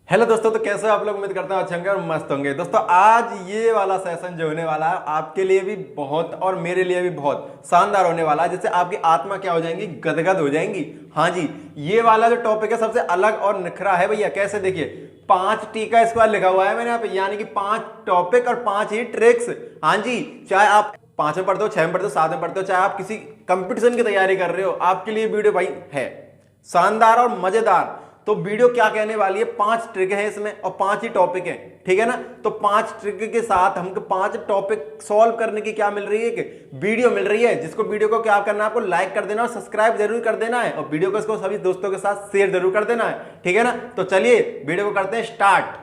Hello दोस्तों, तो कैसे हो आप लोग। उम्मीद करता हूँ अच्छे होंगे और मस्त होंगे। दोस्तों आज ये वाला सेशन जो होने वाला है आपके लिए भी बहुत और मेरे लिए भी बहुत शानदार होने वाला है, जिससे आपकी आत्मा क्या हो जाएंगी, गदगद हो जाएंगी। हाँ जी, ये वाला जो टॉपिक है सबसे अलग और निखरा है भैया। कैसे देखिए, 5 टी का स्क्वायर लिखा हुआ है मैंने यहाँ पे, यानी कि 5 टॉपिक और 5 ही ट्रिक्स। हाँ जी, चाहे आप 5 में पढ़ते हो, 6 में पढ़ते हो, 7 में पढ़ते हो, चाहे आप किसी कंपटीशन की तैयारी कर रहे हो, आपके लिए वीडियो भाई है शानदार और मजेदार। तो वीडियो क्या कहने वाली है, 5 ट्रिक है इसमें और 5 ही टॉपिक है, ठीक है ना। तो 5 ट्रिक के साथ हमको 5 टॉपिक सॉल्व करने की क्या मिल रही है, कि वीडियो मिल रही है, जिसको वीडियो को क्या करना है, आपको लाइक कर देना और सब्सक्राइब जरूर कर देना है, और वीडियो को इसको सभी दोस्तों के साथ शेयर जरूर कर देना है, ठीक है ना। तो चलिए वीडियो को करते हैं स्टार्ट।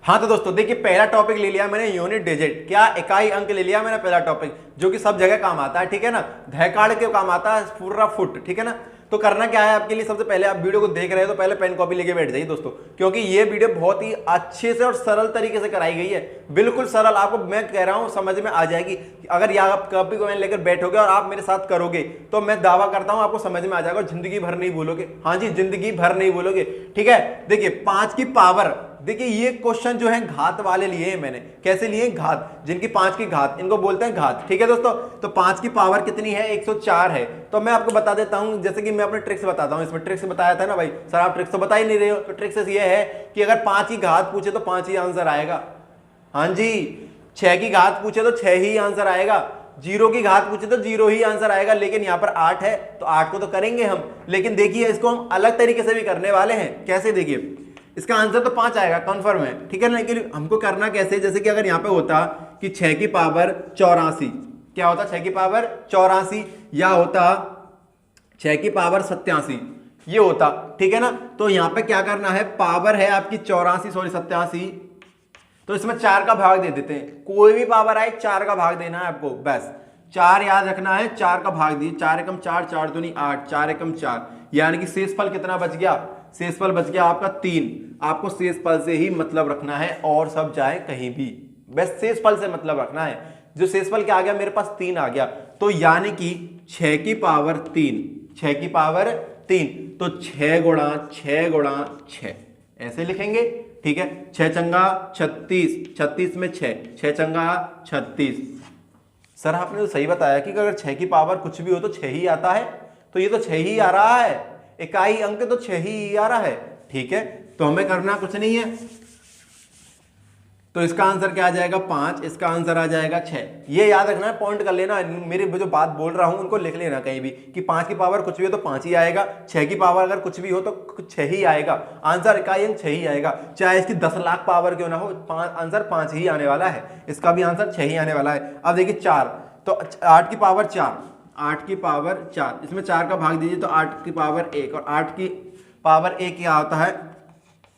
हाँ तो दोस्तों देखिए, पहला टॉपिक ले लिया मैंने यूनिट डिजिट, क्या इकाई अंक ले लिया मैंने पहला टॉपिक, जो कि सब जगह काम आता है, ठीक है ना। धैकाड़ के काम आता है पूरा फुट, ठीक है ना। तो करना क्या है आपके लिए, सबसे पहले आप वीडियो को देख रहे हो तो पहले पेन कॉपी लेके बैठ जाइए दोस्तों, क्योंकि ये वीडियो बहुत ही अच्छे से और सरल तरीके से कराई गई है, बिल्कुल सरल। आपको मैं कह रहा हूं समझ में आ जाएगी। अगर यह आप कॉपी को लेकर बैठोगे और आप मेरे साथ करोगे तो मैं दावा करता हूं आपको समझ में आ जाएगा, जिंदगी भर नहीं भूलोगे। हाँ जी, जिंदगी भर नहीं भूलोगे, ठीक है। देखिए 5 की पावर, देखिए ये क्वेश्चन जो है घात वाले लिए हैं मैंने। कैसे लिए, घात, जिनकी 5 की घात, इनको बोलते हैं घात, ठीक है दोस्तों। तो 5 की पावर कितनी है, 104 है। तो मैं आपको बता देता हूं, जैसे कि मैं अपने ट्रिक्स बताता हूं। इसमें ट्रिक्स बताया था ना भाई, सर आप ट्रिक्स तो बता ही नहीं रहे हो। तो ट्रिक्स ये है कि अगर 5 की घात पूछे तो 5 ही आंसर आएगा। हाँ जी, 6 की घात पूछे तो 6 ही आंसर आएगा, 0 की घात पूछे तो 0 ही आंसर आएगा। लेकिन यहां पर 8 है तो 8 को तो करेंगे हम, लेकिन देखिए इसको हम अलग तरीके से भी करने वाले हैं। कैसे, देखिए इसका आंसर तो 5 आएगा कन्फर्म है, ठीक है ना। लेकिन हमको करना कैसे, जैसे कि अगर यहां पे होता कि 6 की पावर 84, क्या होता 6 की पावर 84, या होता 6 की पावर 87, ये होता, ठीक है ना। तो यहां पे क्या करना है, पावर है आपकी 84 सॉरी 87, तो इसमें 4 का भाग दे देते हैं। कोई भी पावर आए 4 का भाग देना है आपको, बस 4 याद रखना है, 4 का भाग दिए, 4 एकम 4, 4 दूनी 8, 4 एकम 4, यानी कि शेषफल कितना बच गया, शेषफल बच गया आपका 3। आपको शेषफल से ही मतलब रखना है, और सब जाए कहीं भी, बस शेषफल से मतलब रखना है। जो शेषफल क्या आ गया, मेरे पास 3 आ गया, तो यानी कि 6 की पावर 3, 6 की पावर 3, तो 6 गुणा 6 गुणा 6 ऐसे लिखेंगे, ठीक है। 6 चंगा 36, 36 में 6, 6 चंगा 36। सर आपने तो सही बताया कि अगर 6 की पावर कुछ भी हो तो 6 ही आता है, तो ये तो 6 ही आ रहा है, इकाई अंक तो 6 ही आ रहा है, ठीक है। तो हमें करना कुछ नहीं है, तो इसका आंसर क्या आ जाएगा 5, इसका आंसर आ जाएगा 6। ये याद रखना है, पॉइंट कर लेना, मेरी जो बात बोल रहा हूं उनको लिख लेना कहीं भी, कि 5 की पावर कुछ भी हो तो 5 ही आएगा, 6 की पावर अगर कुछ भी हो तो 6 ही आएगा, आंसर इकाई अंक 6 ही आएगा। चाहे इसकी 10 लाख पावर क्यों ना हो, आंसर 5 ही आने वाला है, इसका भी आंसर 6 ही आने वाला है। अब देखिए 4, तो 8 की पावर 4, 8 की पावर 4, इसमें 4 का भाग दीजिए तो 8 की पावर 1, और 8 की पावर 1 क्या होता है,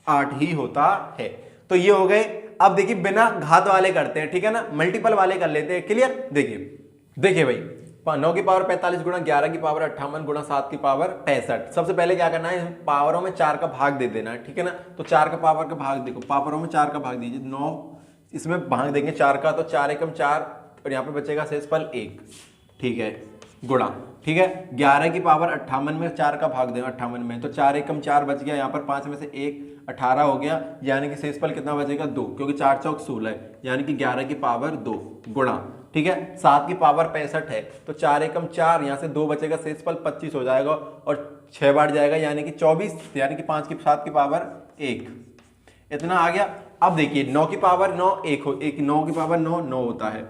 8 ही होता है। तो ये हो गए। अब देखिए बिना घात वाले करते हैं, ठीक है ना, मल्टीपल वाले कर लेते हैं, क्लियर। देखिए भाई 9 की पावर 45 गुणा 11 की पावर 58 गुणा 7 की पावर 65। सबसे पहले क्या करना है, पावरों में 4 का भाग दे देना है, ठीक है ना। तो 4 का पावर का भाग देखो, पावरों में 4 का भाग दीजिए, 9 इसमें भाग देंगे 4 का, तो 4 एकम 4, और यहाँ पे बचेगा शेषफल 1, ठीक है, गुणा, ठीक है। 11 की पावर 58 में 4 का भाग देना 58 में, तो 4 एकम 4 बच गया, यहाँ पर 5 में से 1 18 हो गया, यानी कि शेषफल कितना बचेगा 2, क्योंकि 4 चौक 16 है, यानी कि 11 की पावर 2 गुणा, ठीक है। 7 की पावर 65 है, तो 4 एकम 4, यहाँ से 2 बचेगा, शेषफल 25 हो जाएगा, और 6 बार जाएगा, यानी कि 24, यानी कि 5 की 7 की पावर 1, इतना आ गया। अब देखिए 9 की पावर 9 1 9 की पावर 9 9 होता है,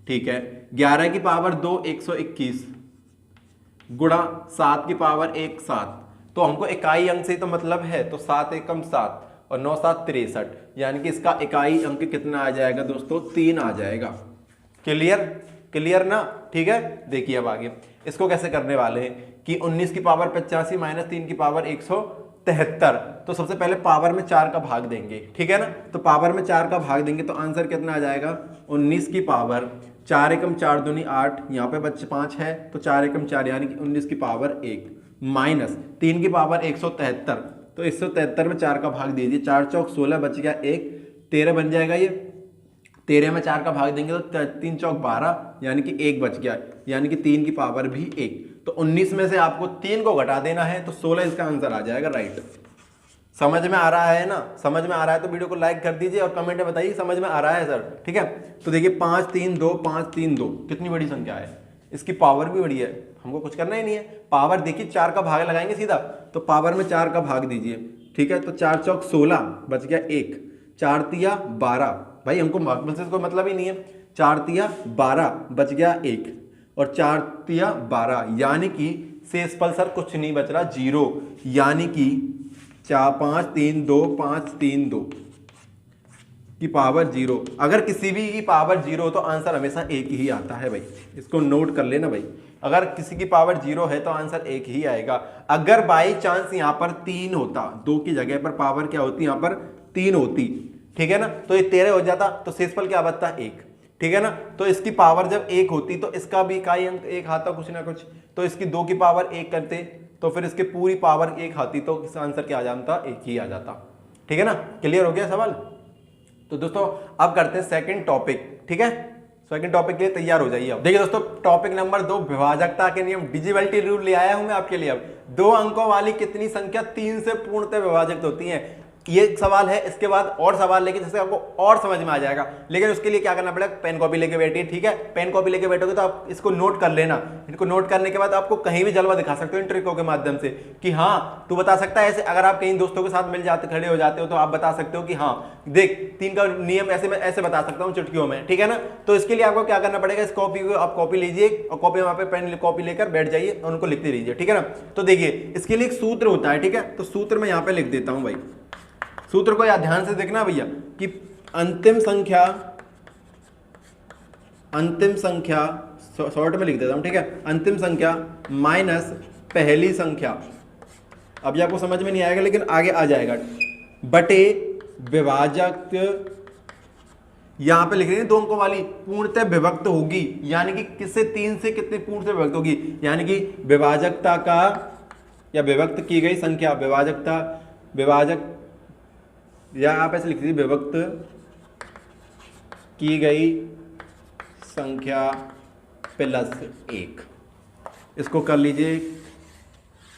ठीक है। 11 की पावर 2 121 गुणा 7 की पावर 1 7, तो हमको इकाई अंक से तो मतलब है, तो 7 एकम 7 और 9 7 63, यानी कि इसका इकाई अंक कितना आ जाएगा दोस्तों, 3 आ जाएगा। क्लियर, क्लियर ना, ठीक है। देखिए अब आगे इसको कैसे करने वाले हैं, कि 19 की पावर 85 माइनस 3 की पावर 173, तो सबसे पहले पावर में 4 का भाग देंगे, ठीक है ना। तो पावर में 4 का भाग देंगे तो आंसर कितना आ जाएगा, 19 की पावर 4 एकम 4 दूनी 8, यहाँ पे बच्चे 5 है, तो 4 एकम 4, यानी कि 19 की पावर 1 माइनस 3 की पावर 173, तो 173 में 4 का भाग दीजिए, 4 चौक 16 बच गया 1, 13 बन जाएगा ये, 13 में 4 का भाग देंगे तो 3 चौक 12, यानी कि 1 बच गया, यानी कि 3 की पावर भी 1। तो 19 में से आपको 3 को घटा देना है, तो 16 इसका आंसर आ जाएगा, राइट। समझ में आ रहा है ना? समझ में आ रहा है तो वीडियो को लाइक कर दीजिए और कमेंट में बताइए समझ में आ रहा है सर। ठीक है, तो देखिए 5 3 2 5 3 2 कितनी बड़ी संख्या है, इसकी पावर भी बड़ी है, हमको कुछ करना ही नहीं है। पावर देखिए 4 का भाग लगाएंगे सीधा, तो पावर में 4 का भाग दीजिए। ठीक है, तो 4 चौक 16 बच गया 1, 4 तिया 12, भाई हमको भाग से कोई मतलब ही नहीं है। 4 तिया 12 बच गया 1 और 4 तिया 12, यानी कि शेषफल सर कुछ नहीं बच रहा, 0, यानी कि 4 5 3 2 5 3 2 की पावर 0। अगर किसी भी की पावर 0 हो तो आंसर हमेशा एक ही आता है भाई, इसको नोट कर लेना भाई। अगर किसी की पावर 0 है तो आंसर एक ही आएगा। अगर बाई चांस यहाँ पर 3 होता, 2 की जगह पर पावर क्या होती, यहाँ पर 3 होती, ठीक है ना, तो ये 13 हो जाता, तो शेषफल क्या बचता, 1। ठीक है ना, तो इसकी पावर जब 1 होती तो इसका भी इकाई अंक 1 आता कुछ ना कुछ, तो इसकी 2 की पावर 1 करते तो फिर इसकी पूरी पावर 1 आती, तो इसका आंसर क्या आ जाता, 1 ही आ जाता। ठीक है ना, क्लियर हो गया सवाल? तो दोस्तों अब करते हैं सेकंड टॉपिक। ठीक है, सेकंड टॉपिक के लिए तैयार हो जाइए। अब देखिए दोस्तों, टॉपिक नंबर 2 विभाजकता के नियम, डिविजिबिलिटी रूल ले आया हूं मैं आपके लिए। अब 2 अंकों वाली कितनी संख्या 3 से पूर्णतः विभाजित होती है, ये सवाल है। इसके बाद और सवाल लेके जिससे आपको और समझ में आ जाएगा, लेकिन उसके लिए क्या करना पड़ेगा, पेन कॉपी लेके बैठिए। ठीक है, पेन कॉपी लेके बैठोगे तो आप इसको नोट कर लेना। इनको नोट करने के बाद आपको कहीं भी जलवा दिखा सकते हो इन ट्रिकों के माध्यम से कि हाँ तू बता सकता है ऐसे। अगर आप कहीं दोस्तों के साथ मिल जाते, खड़े हो जाते हो, तो आप बता सकते हो कि हाँ देख 3 का नियम ऐसे मैं ऐसे बता सकता हूँ चुटकियों में। ठीक है ना, तो इसके लिए आपको क्या करना पड़ेगा, इस कॉपी को आप कॉपी लीजिए और कॉपी वहां पे पेन कॉपी लेकर बैठ जाइए और उनको लिखते रहिए। ठीक है ना, तो देखिए इसके लिए एक सूत्र होता है। ठीक है, तो सूत्र मैं यहाँ पे लिख देता हूँ भाई। सूत्र को यार ध्यान से देखना भैया कि अंतिम संख्या शॉर्ट में लिख देता हूं। ठीक है, अंतिम संख्या माइनस पहली संख्या, अभी आपको समझ में नहीं आएगा लेकिन आगे आ जाएगा, बटे विभाजक, यहां पे लिख रहे हैं 2 अंकों वाली पूर्णतः विभक्त होगी, यानी कि किससे, 3 से कितने पूर्ण से विभक्त होगी, यानी कि विभाजकता का या विभक्त की गई संख्या, विभाजक या आप ऐसे लिख दीजिए, विभक्त की गई संख्या प्लस 1। इसको कर लीजिए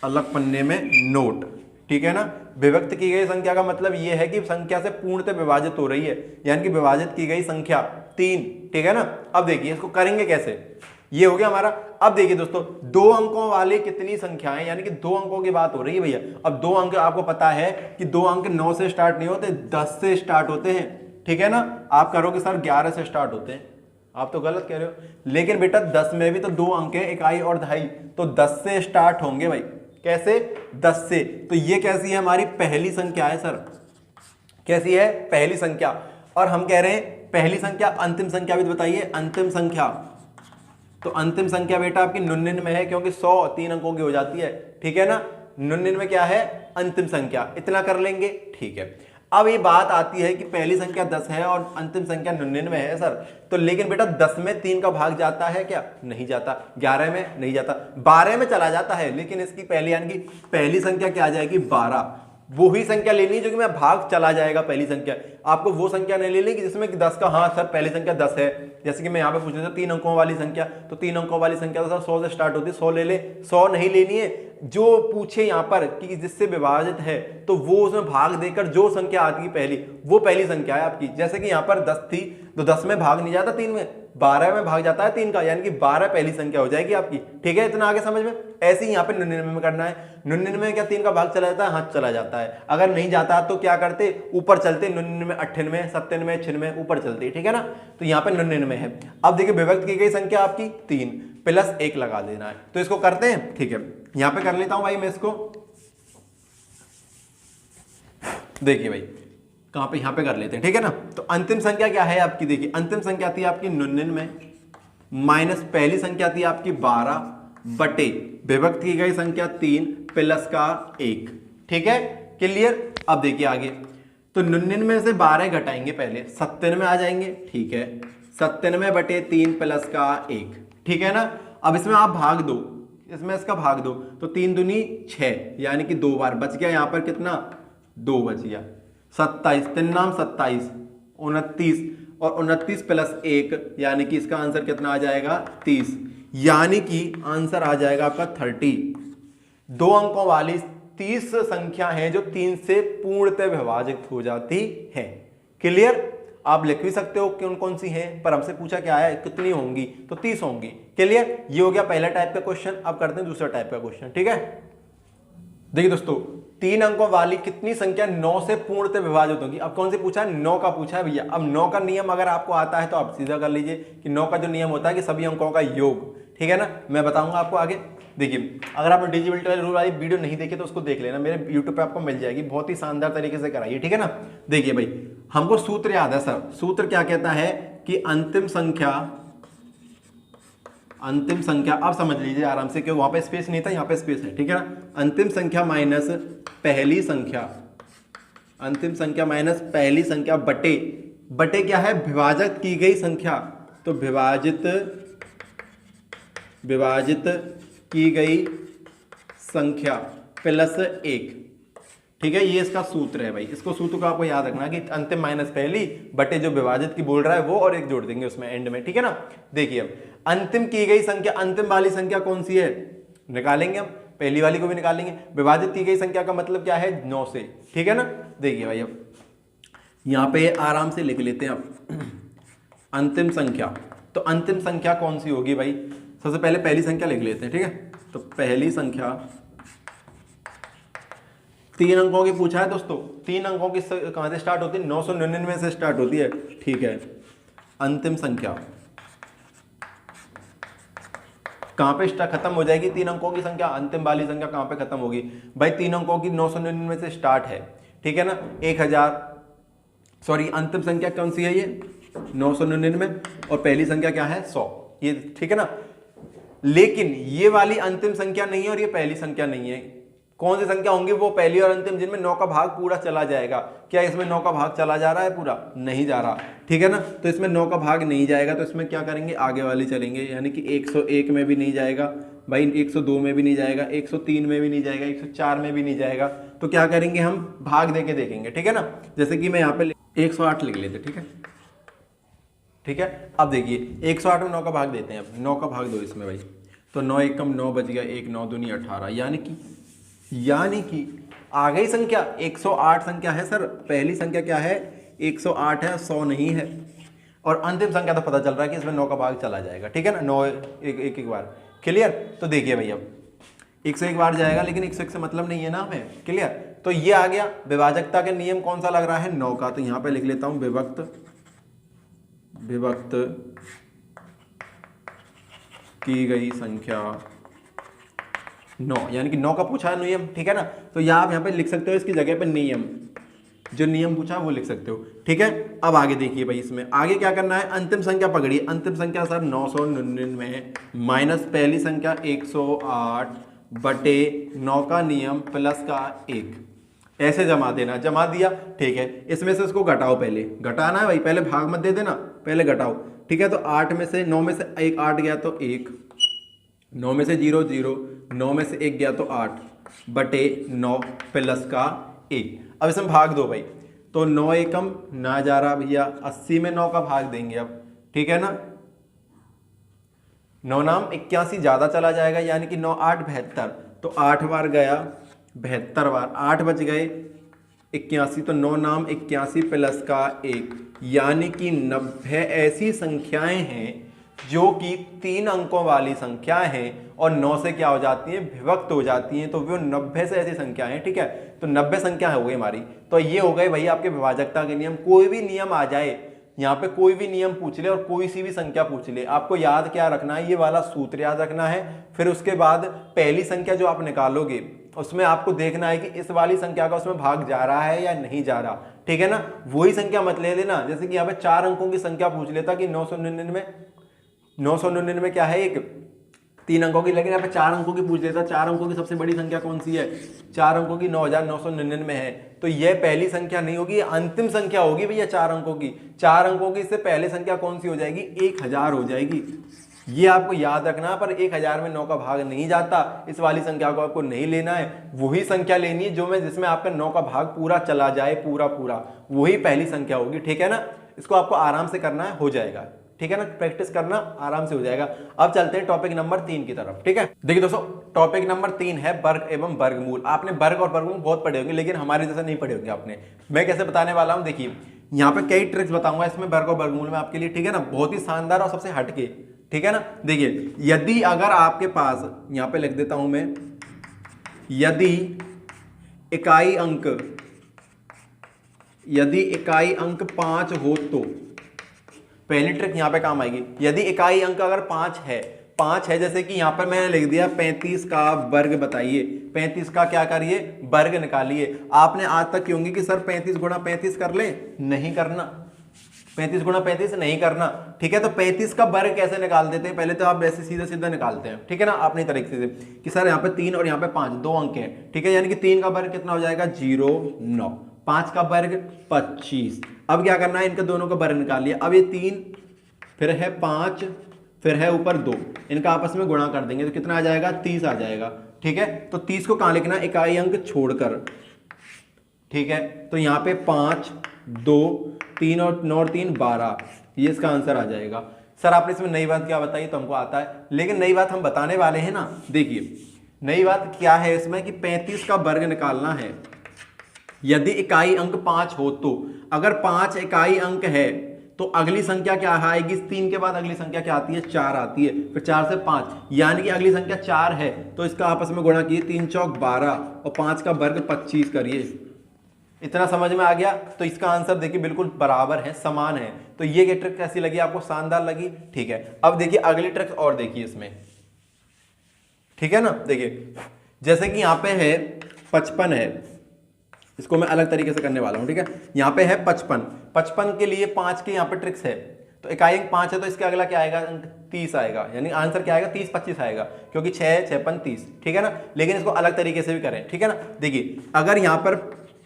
अलग पन्ने में नोट। ठीक है ना, विभक्त की गई संख्या का मतलब यह है कि संख्या से पूर्णतः विभाजित हो रही है, यानी कि विभाजित की गई संख्या 3। ठीक है ना, अब देखिए इसको करेंगे कैसे, ये हो गया हमारा। अब देखिए दोस्तों, 2 अंकों वाली कितनी संख्याएं, यानी कि 2 अंकों की बात हो रही है भैया। अब 2 अंक आपको पता है कि 2 अंक 9 से स्टार्ट नहीं होते, 10 से स्टार्ट होते हैं। ठीक है ना, आप करोगे सर 11 से स्टार्ट होते हैं, आप तो गलत कह रहे हो, लेकिन बेटा 10 में भी तो 2 अंक है, इकाई और दहाई, तो 10 से स्टार्ट होंगे भाई। कैसे, 10 से। तो ये कैसी है, हमारी पहली संख्या है सर, कैसी है, पहली संख्या। और हम कह रहे हैं पहली संख्या, अंतिम संख्या भी बताइए, अंतिम संख्या। तो अंतिम संख्या बेटा आपकी 99 है, क्योंकि 100 3 अंकों की हो जाती है। ठीक है ना, 99 क्या है, अंतिम संख्या। इतना कर लेंगे, ठीक है। अब ये बात आती है कि पहली संख्या 10 है और अंतिम संख्या 99 है सर, तो लेकिन बेटा 10 में 3 का भाग जाता है क्या, नहीं जाता। 11 में नहीं जाता, 12 में चला जाता है, लेकिन इसकी पहली यानी कि पहली संख्या क्या आ जाएगी, 12। वो ही संख्या लेनी है जो कि मैं भाग चला जाएगा पहली संख्या। आपको वो संख्या नहीं लेनी कि जिसमें कि 10 का, हाँ सर पहली संख्या 10 है, जैसे कि मैं यहाँ पे पूछ रहा था 3 अंकों वाली संख्या, तो 3 अंकों वाली संख्या तो सर 100 से स्टार्ट होती है, 100 ले ले। 100 नहीं लेनी है, जो पूछे यहाँ पर कि जिससे विभाजित है तो वो उसमें भाग देकर जो संख्या आती है पहली, वो पहली संख्या है आपकी। जैसे कि यहाँ पर 10 थी तो 10 में भाग नहीं जाता 3 में, 12 में भाग जाता है 3 का, यानी कि 12 पहली संख्या हो जाएगी आपकी। ठीक है, इतना आगे समझ में। ऐसे ही यहाँ पे 99 में करना है। 99 में क्या 3 का भाग चला जाता है, हाँ चला जाता है। अगर नहीं जाता तो क्या करते, ऊपर चलते, 99 98 97 96 ऊपर चलते। ठीक है ना, तो यहाँ पे 99 है। अब देखिए विभक्त की गई संख्या आपकी 3 प्लस 1 लगा देना है, तो इसको करते हैं। ठीक है, यहाँ पे कर लेता हूं भाई मैं इसको। देखिए भाई कहां पे, यहां पे कर लेते हैं। ठीक है ना, तो अंतिम संख्या क्या है आपकी, देखिए अंतिम संख्या थी आपकी 99 माइनस पहली संख्या थी आपकी 12 बटे विभक्त की गई संख्या 3 प्लस का 1। ठीक है, क्लियर। अब देखिए आगे, तो 99 से 12 घटाएंगे, पहले 97 आ जाएंगे। ठीक है, 97 बटे 3 प्लस का 1। ठीक है ना, अब इसमें आप भाग दो, इसमें इसका भाग दो, तो 3 दूनी 6, यानी कि 2 बार बच गया, यहां पर कितना 2 बच गया। 27 3 नाम 27, 29 और 29 प्लस 1, यानी कि इसका आंसर कितना आ जाएगा 30, यानी कि आंसर आ जाएगा आपका 30। 2 अंकों वाली 30 संख्या हैं जो 3 से पूर्णतः विभाजित हो जाती हैं। क्लियर? आप लिख भी सकते हो कौन कौन सी हैं, पर हमसे पूछा क्या है कितनी होंगी, तो 30 होंगी। क्लियर? ये हो गया पहला टाइप का क्वेश्चन। अब करते हैं दूसरा टाइप का क्वेश्चन। ठीक है, देखिए दोस्तों, 3 अंकों वाली कितनी संख्या 9 से पूर्णतः विभाजित होगी। अब कौन से पूछा है? 9 का पूछा है भैया। अब 9 का नियम अगर आपको आता है तो आप सीधा कर लीजिए कि 9 का जो नियम होता है कि सभी अंकों का योग। ठीक है ना, मैं बताऊंगा आपको आगे। देखिए, अगर आपने डिजिटल रूल वाली वीडियो नहीं देखी तो उसको देख लेना, मेरे यूट्यूब पे आपको मिल जाएगी, बहुत ही शानदार तरीके से कराइए। ठीक है ना, देखिए भाई, हमको सूत्र याद है सर। सूत्र क्या कहता है कि अंतिम संख्या, आप समझ लीजिए आराम से, क्योंकि वहां पे स्पेस नहीं था, यहाँ पे स्पेस है। ठीक है ना, अंतिम संख्या माइनस पहली संख्या, अंतिम संख्या माइनस पहली संख्या बटे क्या है? विभाजित की गई संख्या। तो विभाजित की गई संख्या प्लस 1। ठीक है, ये इसका सूत्र है भाई। इसको सूत्र को आपको याद रखना कि अंतिम माइनस पहली बटे जो विभाजित की बोल रहा है वो, और एक जोड़ देंगे उसमें एंड में। ठीक है ना, देखिए अब अंतिम की गई संख्या, अंतिम वाली संख्या कौन सी है निकालेंगे हम, पहली वाली को भी निकालेंगे। विभाजित की गई संख्या का मतलब क्या है? 9 से। ठीक है ना, देखिए भाई, अब यहां पे आराम से लिख लेते हैं अब अंतिम संख्या। तो अंतिम संख्या कौन सी होगी भाई? सबसे पहले पहली संख्या लिख लेते हैं। ठीक है, तो पहली संख्या 3 अंकों की पूछा है दोस्तों। 3 अंकों की कहां से स्टार्ट होती है? 999 से स्टार्ट होती है। ठीक है, अंतिम संख्या कहां पे खत्म हो जाएगी? 3 अंकों की संख्या, अंतिम वाली संख्या कहां पे खत्म होगी भाई? 3 अंकों की 999 से स्टार्ट है। ठीक है ना, 1000, सॉरी, अंतिम संख्या कौन सी है? ये 999, और पहली संख्या क्या है? 100। ये ठीक है ना, लेकिन ये वाली अंतिम संख्या नहीं है और ये पहली संख्या नहीं है। कौन सी संख्या होंगी? वो पहली और अंतिम जिनमें 9 का भाग पूरा चला जाएगा। क्या इसमें 9 का भाग चला जा रहा है? पूरा नहीं जा रहा। ठीक है ना, तो इसमें 9 का भाग नहीं जाएगा, तो इसमें क्या करेंगे? आगे वाली चलेंगे, यानी कि 101 में भी नहीं जाएगा भाई, 102 में भी नहीं जाएगा, 103 में भी नहीं जाएगा, 104 में भी नहीं जाएगा। तो क्या करेंगे? हम भाग देके देखेंगे। ठीक है ना, जैसे कि मैं यहाँ पे 108 लिख लेते। ठीक है, ठीक है, अब देखिए 108 में 9 का भाग देते हैं। अब 9 का भाग दो इसमें भाई, तो 9 एकम 9 बच गया, 1 9 दूनी 18, यानी कि आ गई संख्या 108 संख्या है सर। पहली संख्या क्या है? 108 है, 100 नहीं है। और अंतिम संख्या तो पता चल रहा है कि इसमें 9 का भाग चला जाएगा। ठीक है ना, 9 एक बार। क्लियर? तो देखिए भैया, 101 बार जाएगा, लेकिन 101 से मतलब नहीं है ना हमें। क्लियर? तो ये आ गया। विभाजकता के नियम कौन सा लग रहा है? 9 का। तो यहां पे लिख लेता हूं विभक्त की गई संख्या 9, यानी कि 9 का पूछा है नियम। ठीक है ना, तो आप यहाँ पे लिख सकते हो इसकी जगह पे नियम, जो नियम पूछा है वो लिख सकते हो। ठीक है, अब आगे देखिए भाई, इसमें आगे क्या करना है? अंतिम संख्या पकड़िए। अंतिम संख्या सर 999 माइनस पहली संख्या 108 बटे 9 का नियम प्लस का 1, ऐसे जमा देना। जमा दिया, ठीक है। इसमें से इसको घटाओ, पहले घटाना है भाई, पहले भाग मत दे देना, पहले घटाओ। ठीक है, तो 8 में से 9 में से 1 8 गया तो 1, 9 में से 0 0, 9 में से 1 गया तो 8 बटे 9 प्लस का 1। अब इसमें भाग दो भाई, तो 9 एकम ना जा रहा भैया, 80 में 9 का भाग देंगे अब। ठीक है ना, 9 नाम 81 ज़्यादा चला जाएगा, यानी कि 9 8 72, तो 8 बार गया 72 बार, 8 बच गए 81, तो 9 नाम 81 प्लस का 1, यानी कि 90 ऐसी संख्याएं हैं जो कि 3 अंकों वाली संख्याएं हैं और 9 से क्या हो जाती हैं? विभक्त हो जाती हैं। तो वो 90 से ऐसी संख्याएं हैं। ठीक है, तो 90 संख्या हो गई हमारी। तो ये हो गए भाई आपके विभाजकता के नियम। कोई भी नियम आ जाए यहाँ पे, कोई भी नियम पूछ ले और कोई सी भी संख्या पूछ ले, आपको याद क्या रखना है? ये वाला सूत्र याद रखना है। फिर उसके बाद पहली संख्या जो आप निकालोगे उसमें आपको देखना है कि इस वाली संख्या का उसमें भाग जा रहा है या नहीं जा रहा। ठीक है ना, वही संख्या मत ले लेना। जैसे कि यहाँ पे 4 अंकों की संख्या पूछ लेता कि 999 क्या है? एक 3 अंकों की, लेकिन यहाँ पे 4 अंकों की पूछ लेता। 4 अंकों की सबसे बड़ी संख्या कौन सी है? 4 अंकों की 9999 है। तो यह पहली संख्या नहीं होगी, अंतिम संख्या होगी भैया 4 अंकों की। 4 अंकों की से पहले संख्या कौन सी हो जाएगी? 1000 हो जाएगी। ये आपको याद रखना, पर 1000 में 9 का भाग नहीं जाता। इस वाली संख्या को आपको नहीं लेना है, वही संख्या लेनी है जो जिसमें आपका 9 का भाग पूरा चला जाए, पूरा वही पहली संख्या होगी। ठीक है ना, इसको आपको आराम से करना है, हो जाएगा। ठीक है ना, प्रैक्टिस करना आराम से हो जाएगा। अब चलते हैं टॉपिक नंबर 3 की तरफ। ठीक है, देखिए दोस्तों, टॉपिक नंबर 3 है वर्ग एवं वर्गमूल। आपने वर्ग और वर्गमूल बहुत पढ़े होंगे, लेकिन हमारे जैसा नहीं पढ़े होंगे आपने। मैं कैसे बताने वाला हूं, देखिए यहाँ पे कई ट्रिक्स बताऊंगा इसमें वर्ग और वर्गमूल में आपके लिए, ठीक है ना, बहुत ही शानदार और सबसे हटके, ठीक है ना। देखिए यदि अगर आपके पास, यहां पे लिख देता हूं मैं, यदि इकाई अंक 5 हो तो पहली ट्रिक यहां पे काम आएगी। यदि इकाई अंक अगर 5 है, जैसे कि यहां पर मैंने लिख दिया 35 का वर्ग बताइए, 35 का क्या करिए, वर्ग निकालिए। आपने आज तक क्यों कि सर 35 गुणा 35 कर ले, नहीं करना, 35 गुणा 35 नहीं करना, ठीक है। तो 35 का वर्ग कैसे निकाल देते हैं, पहले तो आप वैसे सीधा सीधा निकालते हैं, ठीक है ना, अपनी तरीके से कि सर यहाँ पे 3 और यहाँ पे 5 दो अंक हैं, ठीक है, यानी कि 3 का वर्ग कितना हो जाएगा 0 9, 5 का वर्ग 25। अब क्या करना है, इनके दोनों का वर्ग निकाल लिया। अब ये 3 फिर है 5 फिर है ऊपर 2, इनका आपस में गुणा कर देंगे तो कितना आ जाएगा 30 आ जाएगा, ठीक है। तो 30 को कहां लिखना, इकाई अंक छोड़कर, ठीक है। तो यहाँ पे 5 2 3 और 9 और 3 12, ये इसका आंसर आ जाएगा। सर आपने इसमें नई बात क्या बताई, तो हमको आता है, लेकिन नई बात हम बताने वाले हैं ना। देखिए नई बात क्या है इसमें कि 35 का वर्ग निकालना है यदि इकाई अंक 5 हो तो। अगर 5 इकाई अंक है तो अगली संख्या क्या आएगी, 3 के बाद अगली संख्या क्या आती है, 4 आती है, फिर 4 से 5, यानी कि अगली संख्या 4 है, तो इसका आपस में गुणा कीजिए, 3 चौक 12 और 5 का वर्ग 25 करिए। इतना समझ में आ गया, तो इसका आंसर देखिए बिल्कुल बराबर है, समान है। तो ये ट्रिक कैसी लगी आपको, शानदार लगी, ठीक है। अब देखिए अगली ट्रिक और देखिए इसमें, ठीक है ना। देखिए जैसे कि यहाँ पे है 55 है, इसको मैं अलग तरीके से करने वाला हूं, ठीक है। यहाँ पे है 55 के लिए 5 के यहाँ पे ट्रिक्स है। तो इकाई अंक 5 है तो इसके अगला क्या आएगा, अंक 30 आएगा, यानी आंसर क्या आएगा 30 25 आएगा, क्योंकि 6 6 5 30, ठीक है ना। लेकिन इसको अलग तरीके से भी करें, ठीक है ना। देखिए अगर यहाँ पर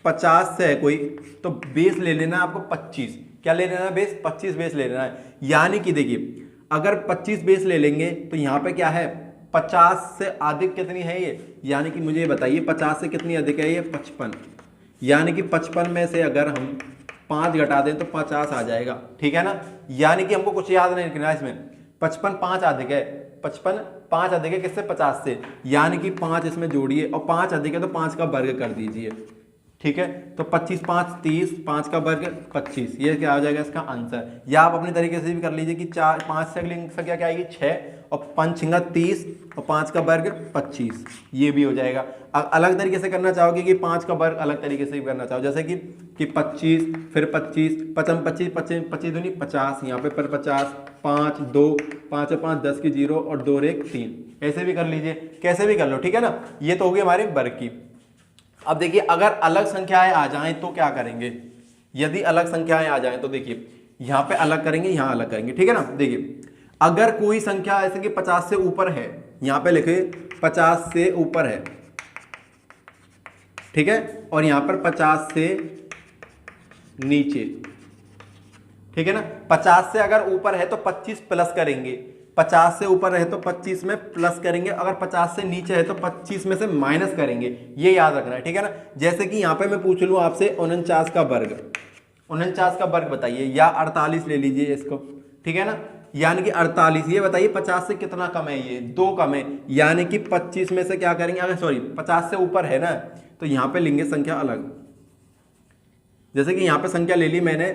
50 से है कोई, तो बेस ले लेना है आपको 25, क्या ले लेना है बेस, 25 बेस ले लेना है। यानी कि देखिए अगर 25 बेस ले लेंगे तो यहाँ पे क्या है, 50 से अधिक कितनी है ये, यानी कि मुझे ये बताइए 50 से कितनी अधिक है ये, 55, यानी कि 55 में से अगर हम 5 घटा दें तो 50 आ जाएगा, ठीक है ना। यानी कि हमको कुछ याद नहीं रखना इसमें, 55 5 अधिक है, 55 5 अधिक है किससे, 50 से, यानी कि 5 इसमें जोड़िए और 5 अधिक है तो 5 का वर्ग कर दीजिए, ठीक है। तो 25 5 30, 5 का वर्ग 25, ये क्या हो जाएगा इसका आंसर। या आप अपनी तरीके से भी कर लीजिए कि 4 5 से अगली संख्या क्या आएगी 6 और 5 30 और 5 का वर्ग 25, ये भी हो जाएगा। अलग तरीके से करना चाहोगे कि 5 का वर्ग अलग तरीके से भी करना चाहो, जैसे कि 25 फिर 25 55 25 25 दूनी 50, यहाँ पे पर 50 5 2 5 और 5 10 की 0 और 2 और 1 3, ऐसे भी कर लीजिए, कैसे भी कर लो, ठीक है ना। ये तो होगी हमारे वर्ग की। अब देखिए अगर अलग संख्याएं आ जाएं तो क्या करेंगे, यदि अलग संख्याएं आ जाएं तो देखिए यहां पे अलग करेंगे, यहां अलग करेंगे, ठीक है ना। देखिए अगर कोई संख्या ऐसे कि 50 से ऊपर है, यहां पे लिखे 50 से ऊपर है, ठीक है, और यहां पर 50 से नीचे, ठीक है ना। 50 से अगर ऊपर है तो 25 प्लस करेंगे, 50 से ऊपर है तो 25 में प्लस करेंगे, अगर 50 से नीचे है तो 25 में से माइनस करेंगे, ये याद रखना है, ठीक है ना। जैसे कि यहाँ पे मैं पूछ लूँ आपसे 49 का वर्ग, 49 का वर्ग बताइए, या 48 ले लीजिए इसको, ठीक है ना। यानी कि 48, ये बताइए 50 से कितना कम है, ये 2 कम है, यानी कि 25 में से क्या करेंगे, अगर सॉरी 50 से ऊपर है ना तो यहाँ पे लेंगे संख्या अलग। जैसे कि यहाँ पे संख्या ले ली मैंने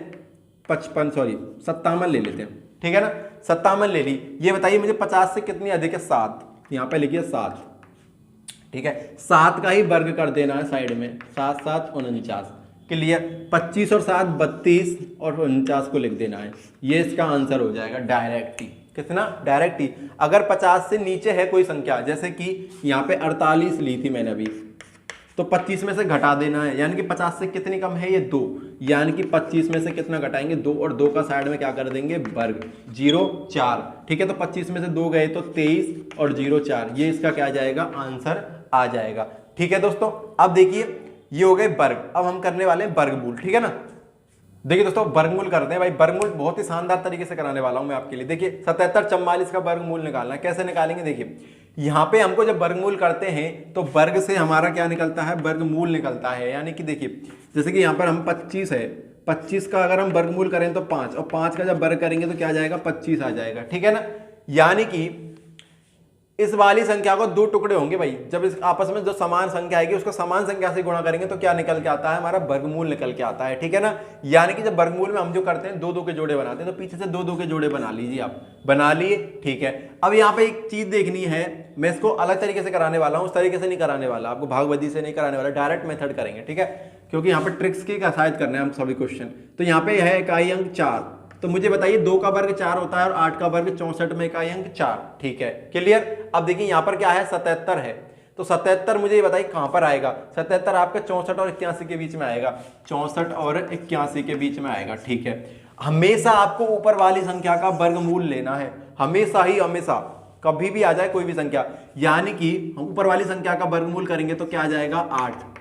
57 ले लेते हैं, ठीक है ना, 57 ले ली। ये बताइए मुझे 50 से कितनी अधिक है, 7, यहाँ पे लिखिए 7, ठीक है। 7 का ही वर्ग कर देना है साइड में, 7 7 49, क्लियर। 25 और 7 32 और 49 को लिख देना है, ये इसका आंसर हो जाएगा डायरेक्ट ही, कितना डायरेक्ट ही। अगर 50 से नीचे है कोई संख्या, जैसे कि यहाँ पे 48 ली थी मैंने अभी, तो 25 में से घटा देना है, यानी कि 50 से कितनी कम है ये 2, यानी कि 25 में से कितना घटाएंगे 2, और 2 का साइड में क्या कर देंगे वर्ग, 0 4, ठीक है। तो 25 में से 2 गए तो 23 और 0 4, ये इसका क्या आ जाएगा, आंसर आ जाएगा, ठीक है दोस्तों। अब देखिए ये हो गए वर्ग, अब हम करने वाले हैं वर्गमूल, ठीक है ना। देखिए दोस्तों वर्गमूल करते हैं भाई, वर्गमूल बहुत ही शानदार तरीके से कराने वाला हूं मैं आपके लिए। देखिए 77 44 का वर्गमूल निकालना है, कैसे निकालेंगे, देखिए यहाँ पे हमको जब वर्गमूल करते हैं तो वर्ग से हमारा क्या निकलता है, वर्गमूल निकलता है। यानी कि देखिए जैसे कि यहाँ पर हम 25 है 25 का अगर हम वर्गमूल करें तो 5, और 5 का जब वर्ग करेंगे तो क्या आ जाएगा, 25 आ जाएगा। ठीक है ना, यानी कि इस वाली संख्या को दो टुकड़े होंगे भाई, जब इस आपस में जो समान संख्या आएगी उसको समान संख्या से गुणा करेंगे तो क्या निकल के आता है, हमारा वर्गमूल निकल के आता है। ठीक है ना, यानी कि जब वर्गमूल में हम जो करते हैं दो दो के जोड़े बनाते हैं, तो पीछे से दो दो के जोड़े बना लीजिए, आप बना लिए। ठीक है, अब यहाँ पे एक चीज देखनी है, मैं इसको अलग तरीके से कराने वाला हूँ, उस तरीके से नहीं कराने वाला, आपको भागवती से नहीं कराने वाला, डायरेक्ट मेथड करेंगे। ठीक है, क्योंकि यहाँ पे ट्रिक्स की शायद करने हैं हम सभी क्वेश्चन। तो यहाँ पे है इकाई अंक 4, तो मुझे बताइए 2 का वर्ग 4 होता है और 8 का वर्ग 64 में इकाई अंक 4। ठीक है, क्लियर। अब देखिए यहाँ पर क्या है, 77 है, तो 77 मुझे ये बताइए कहां पर आएगा, 77 आपका 64 और 81 के बीच में आएगा, 64 और 81 के बीच में आएगा। ठीक है, हमेशा आपको ऊपर वाली संख्या का वर्गमूल लेना है, हमेशा ही, हमेशा, कभी भी आ जाए कोई भी संख्या, यानी कि हम ऊपर वाली संख्या का वर्गमूल करेंगे तो क्या आ जाएगा, 8।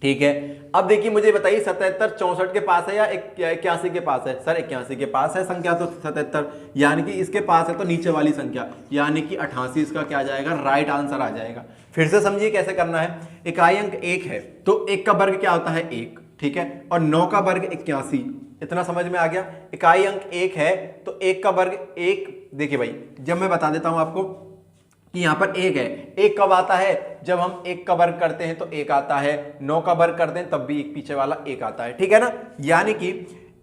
ठीक है, अब देखिए मुझे बताइए 77 64 के पास है या 81 के पास है, सर 81 के पास है संख्या, तो 77 यानी कि इसके पास है, तो नीचे वाली संख्या यानी कि 88 इसका क्या आ जाएगा, राइट आंसर आ जाएगा। फिर से समझिए कैसे करना है, इकाई अंक 1 है तो 1 का वर्ग क्या होता है, 1। ठीक है, और 9 का वर्ग 81, इतना समझ में आ गया। इकाई अंक 1 है तो 1 का वर्ग 1, देखिए भाई जब मैं बता देता हूं आपको कि यहां पर 1 है, 1 कब आता है, जब हम 1 का वर्ग करते हैं तो 1 आता है, 9 का वर्ग करते हैं तब भी एक पीछे वाला 1 आता है। ठीक है ना, यानी कि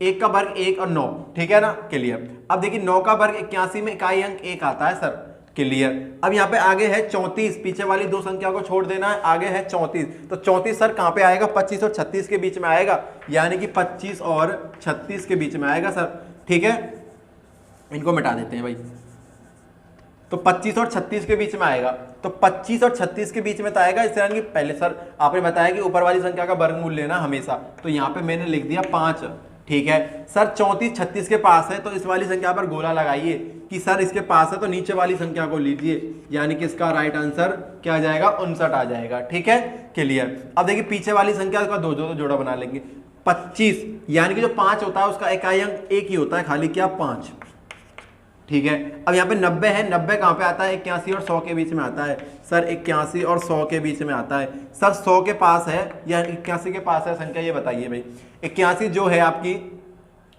1 का वर्ग 1 और 9। ठीक है ना, क्लियर। अब देखिए 9 का वर्ग 81 में इकाई अंक 1 आता है सर, क्लियर। अब यहाँ पे आगे है 34, पीछे वाली दो संख्या को छोड़ देना है, आगे है 34, तो 34 सर कहां पे आएगा, 25 और 36 के बीच में आएगा, यानी कि 25 और 36 के बीच में आएगा सर। ठीक है, इनको मिटा देते हैं भाई, तो 25 और 36 के बीच में आएगा, तो 25 और 36 के बीच में तो आएगा। इस तरह की पहले सर आपने बताया कि ऊपर वाली संख्या का वर्गमूल लेना हमेशा, तो यहाँ पे मैंने लिख दिया 5। ठीक है सर, 34 36 के पास है तो इस वाली संख्या पर गोला लगाइए कि सर इसके पास है, तो नीचे वाली संख्या को लीजिए, यानी कि इसका राइट आंसर क्या आ जाएगा, 59 आ जाएगा। ठीक है, क्लियर। अब देखिए पीछे वाली संख्या का दो जोड़ा बना लेंगे, 25 यानी कि जो 5 होता है उसका इकाई अंक 1 ही होता है, खाली क्या, 5। ठीक है, अब यहाँ पे 90 है, 90 कहाँ पे आता है, 81 और 100 के बीच में आता है सर, 81 और 100 के बीच में आता है सर। 100 के पास है या 81 के पास है संख्या, ये बताइए भाई। 81 जो है आपकी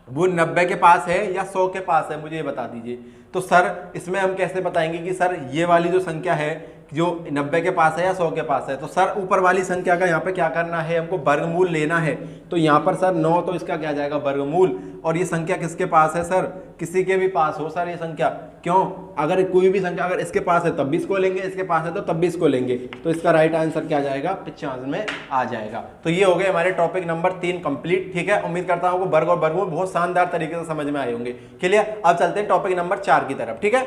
वो 90 के पास है या 100 के पास है, मुझे ये बता दीजिए। तो सर इसमें हम कैसे बताएंगे कि सर ये वाली जो संख्या है जो 90 के पास है या 100 के पास है, तो सर ऊपर वाली संख्या का यहाँ पे क्या करना है, हमको वर्गमूल लेना है। तो यहाँ पर सर 9, तो इसका क्या जाएगा, वर्गमूल। और ये संख्या किसके पास है सर, किसी के भी पास हो सर ये संख्या, क्यों, अगर कोई भी संख्या अगर इसके पास है तब भी इसको लेंगे, इसके पास है तो तब भी इसको लेंगे, तो इसका राइट आंसर क्या जाएगा, 95 में आ जाएगा। तो ये हो गए हमारे टॉपिक नंबर 3 कंप्लीट। ठीक है, उम्मीद करता हूँ आपको वर्ग और वर्गमूल बहुत शानदार तरीके से समझ में आए होंगे। क्लियर, अब चलते हैं टॉपिक नंबर 4 की तरफ। ठीक है,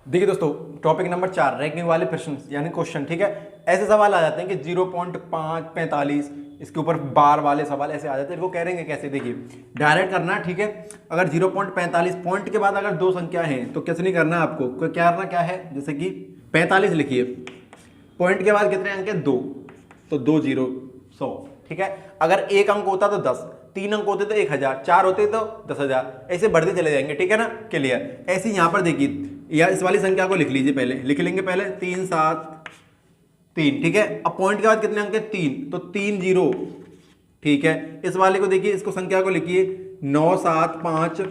देखिए दोस्तों टॉपिक नंबर 4 रैंकिंग वाले प्रश्न यानी क्वेश्चन। ठीक है, ऐसे सवाल आ जाते हैं कि 0.545 इसके ऊपर बार वाले सवाल ऐसे आ जाते हैं, इनको करेंगे कैसे, देखिए डायरेक्ट करना। ठीक है, अगर 0.45 पॉइंट के बाद अगर दो संख्या है तो कैसे नहीं करना आपको, क्या करना क्या है, जैसे कि 45 लिखिए, पॉइंट के बाद कितने अंक है, 2, तो 2 0 100। ठीक है, अगर एक अंक होता तो 10, 3 अंक होते तो 1000, 4 होते तो 10,000, ऐसे बढ़ते चले जाएंगे। ठीक है ना, क्लियर। ऐसे यहाँ पर देखिए, या इस वाली संख्या को लिख लीजिए, पहले लिख लेंगे, पहले 3 7 3। ठीक है, अब पॉइंट के बाद कितने अंक है, 3, तो 3 0। ठीक है, इस वाले को देखिए, इसको संख्या को लिखिए 9 7 5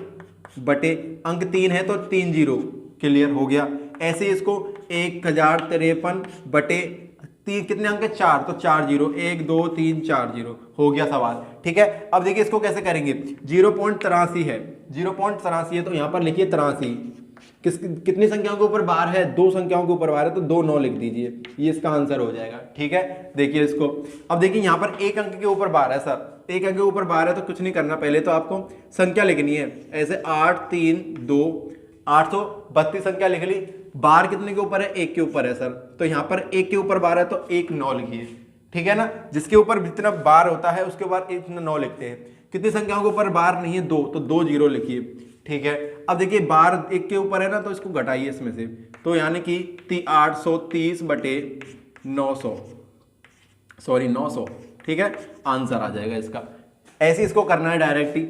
बटे अंक 3 है तो 3 0। क्लियर हो गया। ऐसे इसको 1053 बटे 3 कितने अंक है, 4, तो 4 0, 1 2 3 4 0 हो गया सवाल। ठीक है, अब देखिए इसको कैसे करेंगे, 0.83 है, 0.83 है तो यहाँ पर लिखिए 83। कितनी संख्याओं के ऊपर बार है, 2 संख्याओं के ऊपर बार है तो 2 9 लिख दीजिए, ये इसका आंसर हो जाएगा। ठीक है, देखिए इसको, अब देखिए यहाँ पर 1 अंक के ऊपर बार है सर, 1 अंक के ऊपर बार है तो कुछ नहीं करना, पहले तो आपको संख्या लिखनी है, ऐसे 8 3 2 832 संख्या लिख ली। बार कितने के ऊपर है, 1 के ऊपर है सर, तो यहाँ पर 1 के ऊपर बार है तो 1 9 लिखिए। ठीक है ना, जिसके ऊपर जितना बार होता है उसके ऊपर 1 9 लिखते हैं। कितनी संख्याओं के ऊपर बार नहीं है, 2, तो 2 0 लिखिए। ठीक है, अब देखिए बार 1 के ऊपर है ना, तो इसको घटाइए इसमें से, तो यानी कि 830 बटे 900, सॉरी 900। ठीक है, आंसर आ जाएगा इसका। ऐसे इसको करना है डायरेक्ट ही।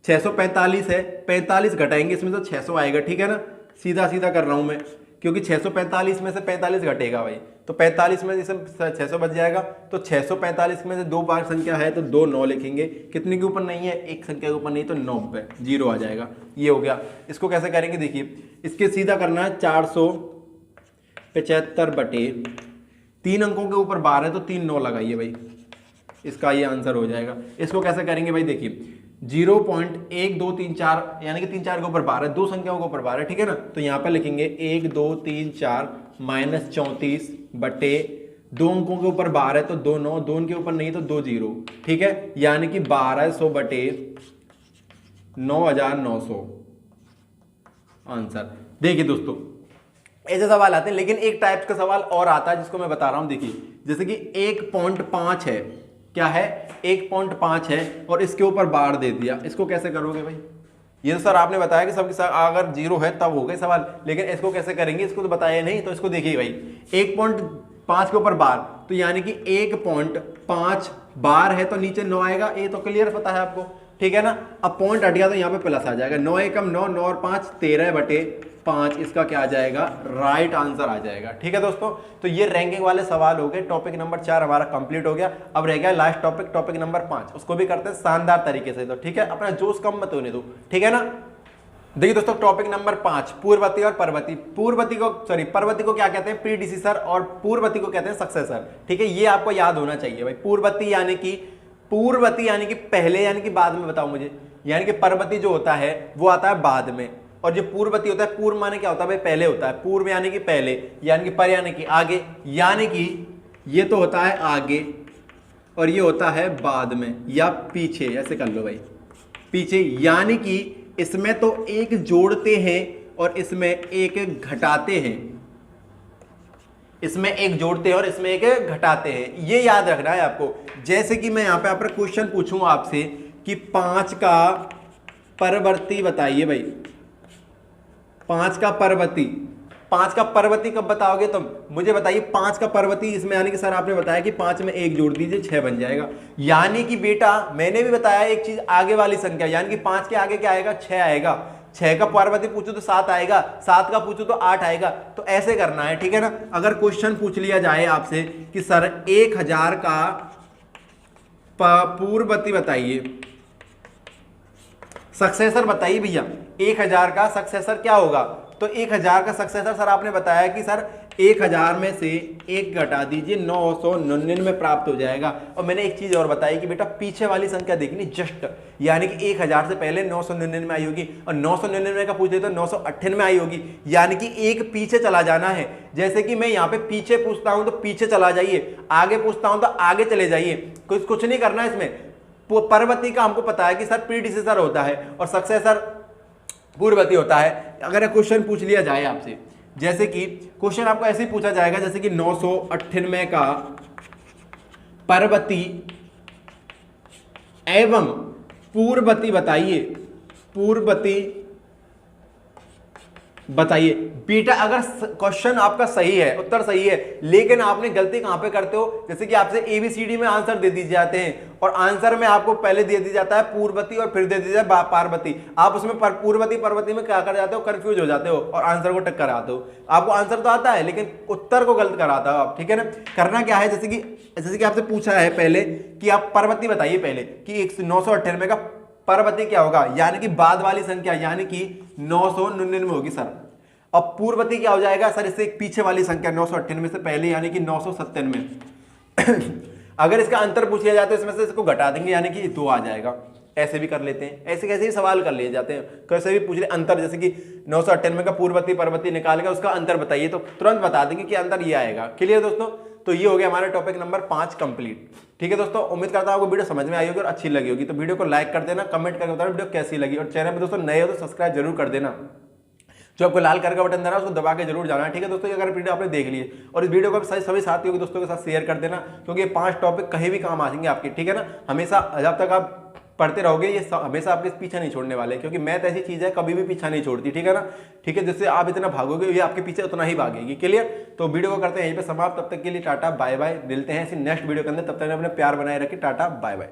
645 है, 45 घटाएंगे इसमें तो 600 आएगा। ठीक है ना, सीधा सीधा कर रहा हूं मैं, क्योंकि 645 में से 45 घटेगा भाई, तो 45 में जैसे 600 बच जाएगा, तो 645 में से 2 बार संख्या है तो 2 9 लिखेंगे। कितने के ऊपर नहीं है, एक संख्या के ऊपर नहीं, तो 9 पे 0 आ जाएगा। ये हो गया। इसको कैसे करेंगे देखिए, इसके सीधा करना है 475 बटे 3 अंकों के ऊपर बार है तो 3 9 लगाइए भाई, इसका ये आंसर हो जाएगा। इसको कैसे करेंगे भाई देखिए, 0.1234 यानी कि 3 4 के ऊपर बार है, 2 संख्याओं के ऊपर बार है, ठीक है ना। तो यहाँ पे लिखेंगे 1 2 3 4 माइनस 34 बटे 2 अंकों के ऊपर बार है तो 2 9, 2 के ऊपर नहीं तो 2 0, ठीक है, यानी कि 1200 बटे 9900 आंसर। देखिए दोस्तों ऐसे सवाल आते हैं, लेकिन एक टाइप का सवाल और आता है जिसको मैं बता रहा हूं। देखिए जैसे कि 1.5 है, क्या है 1.5 है और इसके ऊपर बार दे दिया, इसको कैसे करोगे भाई? ये तो सर आपने बताया कि सबके साथ अगर 0 है तब हो गए सवाल, लेकिन इसको कैसे करेंगे इसको तो बताया नहीं। तो इसको देखिए भाई 1.5 के ऊपर बार, तो यानी कि 1.5 बार है तो नीचे 9 आएगा, ये तो क्लियर पता है आपको, ठीक है ना। अब पॉइंट हट गया तो यहाँ पे प्लस आ जाएगा, 9 एकम 9, 9 और 5 13 बटे 5, इसका क्या आ जाएगा, राइट आंसर आ जाएगा। ठीक है दोस्तों, तो ये रैंकिंग वाले सवाल हो गए। टॉपिक नंबर 4 हमारा कंप्लीट हो गया। अब रह गया लास्ट टॉपिक, टॉपिक नंबर 5, उसको भी करते हैं शानदार तरीके से। तो ठीक है, अपना जोश कम मत होने दो, ठीक है ना। देखिए दोस्तों टॉपिक नंबर 5, पूर्ववर्ती और परवर्ती। परवर्ती को क्या कहते हैं, प्रीडिसीसर, और पूर्ववर्ती को कहते हैं सक्सेसर। ठीक है, ये आपको याद होना चाहिए भाई। पूर्ववर्ती यानी कि पहले यानी कि बाद में, बताओ मुझे। यानी कि परवर्ती जो होता है वो आता है बाद में, और जो पूर्ववर्ती होता है, पूर्व माने क्या होता है भाई, पहले होता है। पूर्व यानी कि पहले, यानी कि पर यानी कि आगे, यानी कि ये तो होता है आगे और ये होता है बाद में या पीछे, ऐसे कर लो भाई, पीछे। यानी कि इसमें तो एक जोड़ते हैं और इसमें एक घटाते हैं, इसमें एक जोड़ते हैं और इसमें एक घटाते हैं, ये याद रखना है आपको। जैसे कि मैं यहां पे आपका क्वेश्चन पूछूंगा आपसे कि 5 का परवर्ती बताइए भाई, 5 का परवर्ती, 5 का परवर्ती कब बताओगे तुम, मुझे बताइए। 5 का परवर्ती इसमें, यानी कि सर आपने बताया कि 5 में 1 जोड़ दीजिए 6 बन जाएगा। यानी कि बेटा मैंने भी बताया एक चीज, आगे वाली संख्या, यानी कि 5 के आगे क्या आएगा, 6 आएगा। 6 का परवर्ती पूछो तो 7 आएगा, 7 का पूछो तो 8 आएगा। तो ऐसे करना है, ठीक है ना। अगर क्वेश्चन पूछ लिया जाए आपसे कि सर 1000 का पूर्ववर्ती बताइए, सक्सेसर बताइए भैया, 1000 का सक्सेसर क्या होगा, तो 1000 का सक्सेसर सर आपने बताया कि सर 1000 में से 1 घटा दीजिए, 999 प्राप्त हो जाएगा। और मैंने एक चीज और बताई कि बेटा पीछे वाली संख्या देखनी जस्ट, यानी कि 1000 से पहले 999 आई होगी, और 999 का पूछे तो 998 आई होगी, यानी कि एक पीछे चला जाना है। जैसे कि मैं यहाँ पे पीछे पूछता हूं तो पीछे चला जाइए, आगे पूछता हूं तो आगे चले जाइए, कुछ नहीं करना है इसमें। परवर्ती का हमको पता है कि सर प्रीडिसेसर होता है और सक्सेसर पूर्ववर्ती होता है। अगर क्वेश्चन पूछ लिया जाए आपसे, जैसे कि क्वेश्चन आपको ऐसे ही पूछा जाएगा जैसे कि 998 का परवर्ती एवं पूर्ववर्ती बताइए, पूर्ववर्ती बताइए। बेटा अगर क्वेश्चन आपका सही है, उत्तर सही है, लेकिन आपने गलती कहां पे करते हो, जैसे कि आपसे ABCD में आंसर दे दिए जाते हैं और आंसर में आपको पहले दे दिया जाता है पूर्ववर्ती और फिर दे दिया जाता है पार्वती। आप उसमें पूर्ववर्ती परवर्ती में क्या कर जाते हो, कंफ्यूज हो जाते हो और आंसर को टक्कर आते हो। आपको आंसर तो आता है लेकिन उत्तर को गलत कराता हो आप, ठीक है ना। करना क्या है, जैसे कि आपसे पूछा है पहले कि आप परवर्ती बताइए पहले कि 998 का परवर्ती क्या होगा, यानी कि बाद वाली संख्या, यानी कि 999 होगी सर। अब पूर्ववर्ती क्या हो जाएगा सर, इससे एक पीछे वाली संख्या 998 से पहले, यानी कि 997। अगर इसका अंतर पूछ लिया जाए तो इसमें से इसको घटा देंगे, यानी कि 2 आ जाएगा। ऐसे भी कर लेते हैं, ऐसे कैसे ही सवाल कर लिए जाते हैं, कैसे भी पूछ ले अंतर, जैसे कि 998 का पूर्ववर्ती परवर्ती निकाल के उसका अंतर बताइए तो तुरंत बता देंगे कि अंतर ये आएगा। क्लियर दोस्तों, तो ये हो गया हमारा टॉपिक नंबर 5 कंप्लीट। ठीक है दोस्तों, उम्मीद करता हूं आपको वीडियो समझ में आई होगी और अच्छी लगी होगी। तो वीडियो को लाइक कर देना, कमेंट करके बताना वीडियो कैसी लगी, और चैनल पर दोस्तों नए हो तो सब्सक्राइब जरूर कर देना। जो आपको लाल कलर का बटन दे रहा है उसको दबा के जरूर जाना है। ठीक है दोस्तों, अगर वीडियो आपने देख ली और इस वीडियो को सभी साथियों के दोस्तों के साथ शेयर कर देना, क्योंकि ये 5 टॉपिक कहीं भी काम आएंगे आपके। ठीक है ना, हमेशा जब तक आप पढ़ते रहोगे ये हमेशा आपके पीछे नहीं छोड़ने वाले, क्योंकि मैथ ऐसी चीज है कभी भी पीछा नहीं छोड़ती। ठीक है ना, ठीक है, जिससे आप इतना भागोगे ये आपके पीछे उतना ही भागेगी। क्लियर, तो वीडियो को करते हैं यहीं पे समाप्त। तब तक के लिए टाटा बाय बाय, मिलते हैं इसी नेक्स्ट वीडियो के अंदर। तब तक अपने प्यार बनाए रखिए, टाटा बाय बाय।